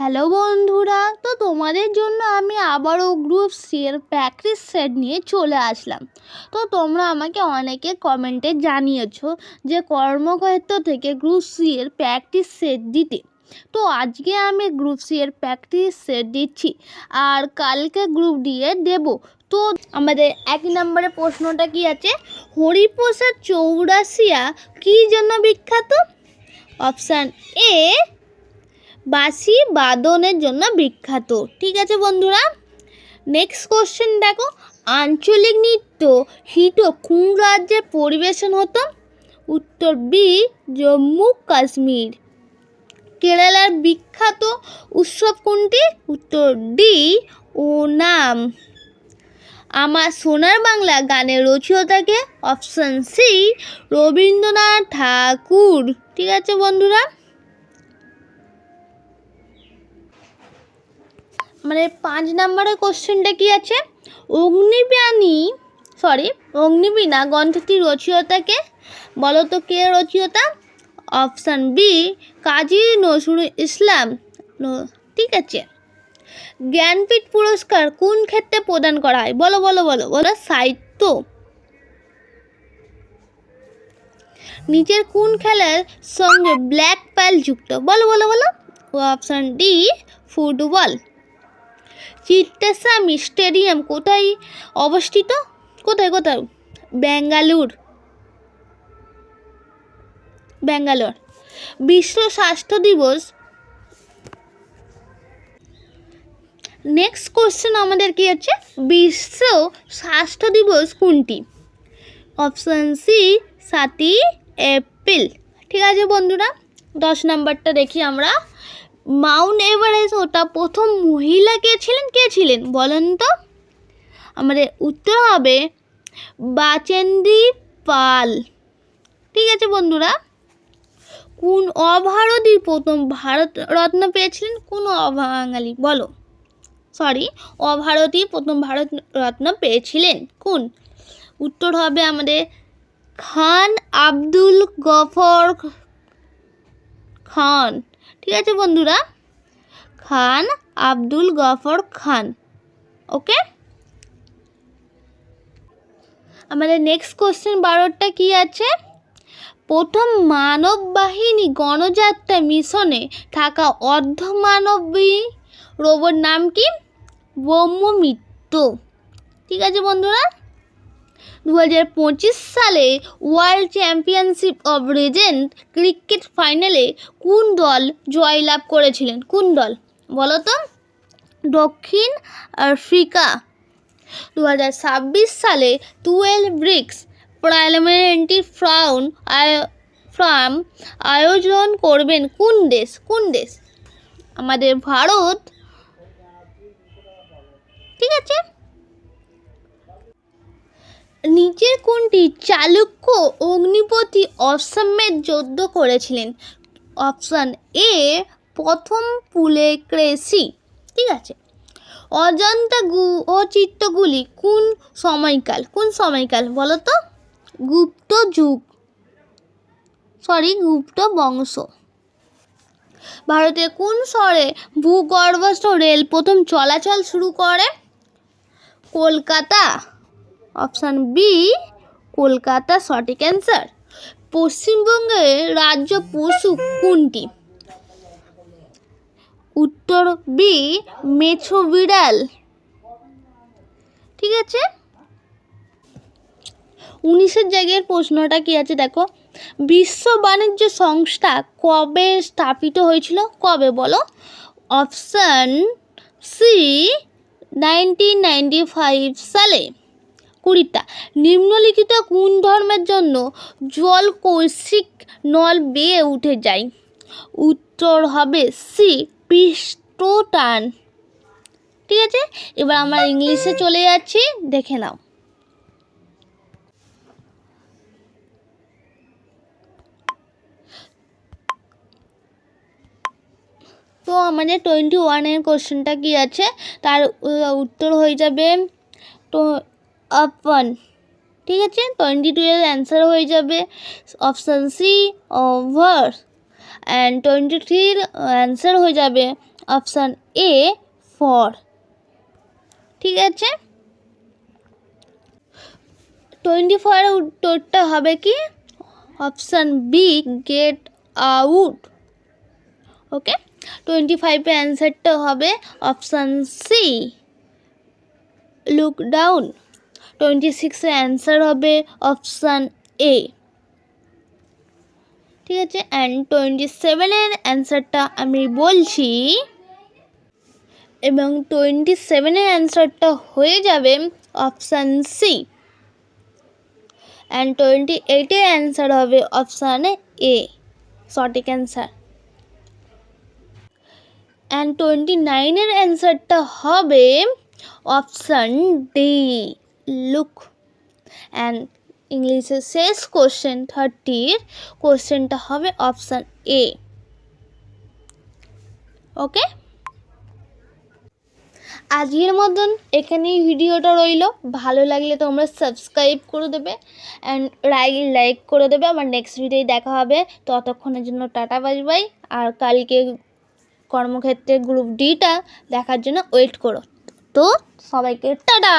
Hello বন্ধুরা, তো তোমাদের জন্য আমি আবারও গ্রুপ সি এর প্র্যাকটিস সেট নিয়ে চলে আসলাম। তো তোমরা আমাকে অনেকে কমেন্টে জানিয়েছো যে কর্মক্ষেত্র থেকে গ্রুপ সি এর প্র্যাকটিস সেট দিতে। তো আজকে আমি গ্রুপ সি এর প্র্যাকটিস সেট দিচ্ছি, আর কালকে গ্রুপ ডি এর দেবো। তো আমাদের 1 নম্বরে প্রশ্নটা কি আছে, হরিপ্রসাদ চৌরাসিয়া কী জন্য বিখ্যাত? অপশান এ, বাঁশি বাদনের জন্য বিখ্যাত। ঠিক আছে বন্ধুরা, নেক্সট কোশ্চেন দেখো, আঞ্চলিক নৃত্য হিট কোন রাজ্যে পরিবেশন হতো? উত্তর বি, জম্মু কাশ্মীর। কেরালার বিখ্যাত উৎসব কোনটি? উত্তর ডি, ওনাম। আমার সোনার বাংলা গানের রচয়িতাকে? অপশান সি, রবীন্দ্রনাথ ঠাকুর। ঠিক আছে বন্ধুরা, মানে 5 নম্বরের কোশ্চেনটা কি আছে, অগ্নিবীণা গ্রন্থটি রচয়িতাকে? বলো তো কে রচয়িতা? Option B, Kazi Nazrul Islam. ঠিক আছে, জ্ঞানপীঠ পুরস্কার কোন ক্ষেত্রে প্রদান করা হয়? বলো বলো বলো বলো সাহিত্য। নিচের কোন খেলার সঙ্গে ব্ল্যাক পাল যুক্ত? বলো বলো বলো অপশান ডি, ফুটবল। চিত্তাস্বামী স্টেডিয়াম কোথায় অবস্থিত? কোথায়? ব্যাঙ্গালোর। বিশ্ব স্বাস্থ্য দিবস। নেক্সট কোশ্চেন আমাদের কি আছে, বিশ্ব স্বাস্থ্য দিবস কোনটি? অপশান সি, 7ই এপ্রিল। ঠিক আছে বন্ধুরা, 10 নম্বরটা দেখি আমরা, মাউন্ট এভারেস্ট ওটা প্রথম মহিলা কে ছিলেন বলেন তো? আমাদের উত্তর হবে বাচেন্দ্রী পাল। ঠিক আছে বন্ধুরা, কোন অভারতীয় প্রথম ভারত রত্ন পেয়েছিলেন? কোন অবাঙালি বলো, অভারতীয় প্রথম ভারত রত্ন পেয়েছিলেন কোন? উত্তর হবে আমাদের খান আব্দুল গফর খান। ঠিক আছে বন্ধুরা, খান আব্দুল গফর খান। ওকে, আমাদের নেক্সট কোশ্চেন 12টা কি আছে, প্রথম মানববাহিনী গণযাত্রা মিশনে থাকা অর্ধমানবী রোবট নাম কি? ব্রহ্মমিত্র। ঠিক আছে বন্ধুরা, 2025 সালে ওয়ার্ল্ড চ্যাম্পিয়নশিপ অফ রেজেন্ট ক্রিকেট ফাইনালে কোন দল জয়লাভ করেছিলেন? কোন দল বলো তো? দক্ষিণ আফ্রিকা। 2026 সালে 12 ব্রিক্স পার্লামেন্টারি ফোরাম আয়োজন করবেন কোন দেশ? আমাদের ভারত। ঠিক আছে, নিচের কোনটি চালুক্য অগ্নিপতি অশ্বমেধ যুদ্ধ করেছিলেন? অপশান এ, প্রথম পুলকেশী। ঠিক আছে, অজন্তা ও চিত্রগুলি কোন সময়কাল বলো তো? গুপ্ত বংশ। ভারতের কোন শহরে ভূগর্ভস্থ রেল প্রথম চলাচল শুরু করে? কলকাতা। অপশান বি, কলকাতা সঠিক অ্যান্সার। পশ্চিমবঙ্গের রাজ্য পশু কোনটি? উত্তর বি, মেছো বিড়াল। ঠিক আছে, 19 জায়গার প্রশ্নটা কি আছে দেখো, বিশ্ব বাণিজ্য সংস্থা কবে স্থাপিত হয়েছিল? কবে বলো? অপশান সি, 1995 সালে। 20টা, নিম্নলিখিত কোন ধর্মের জন্য জল কৌশিক নল বেয়ে উঠে যায়? উত্তর হবে সি, পৃষ্ঠটান। ঠিক আছে, এবার আমরা ইংলিশে চলে যাচ্ছি, দেখে নাও। তো আমাদের 21 কোশ্চেনটা কি আছে, তার উত্তর হয়ে যাবে তো আপন। ঠিক আছে, 22 এর অ্যান্সার হয়ে যাবে option C, over. And 23 answer হয়ে যাবে অপশান এ ফর। ঠিক আছে, 24 উত্তরটা হবে কি অপশান বি গেট আউট। ওকে, 25 এর অ্যান্সারটা হবে অপশান সি লুক ডাউন। 26 এর অ্যান্সার হবে অপশান এ। ঠিক আছে, অ্যান্ড 27 এর অ্যান্সারটা আমি বলছি, এবং 27 এর অ্যান্সারটা হয়ে যাবে অপশান সি, অ্যান্ড 28 এর অ্যান্সার হবে অপশান এ সঠিক অ্যান্সার, অ্যান্ড 29 এর অ্যান্সারটা হবে অপশান ডি লুক। অ্যান্ড ইংলিশের শেষ কোশ্চেন 30 কোশ্চেনটা হবে অপশান এ। ওকে, আজকের মতন এখানেই ভিডিওটা রইল। ভালো লাগলে তোমরা সাবস্ক্রাইব করে দেবে অ্যান্ড লাইক করে দেবে। আমার নেক্সট ভিডিওয় দেখা হবে, ততক্ষণের জন্য টাটা বাই বাই। আর কালকে কর্মক্ষেত্রে গ্রুপ ডিটা দেখার জন্য ওয়েট করো। তো সবাইকে টাটা।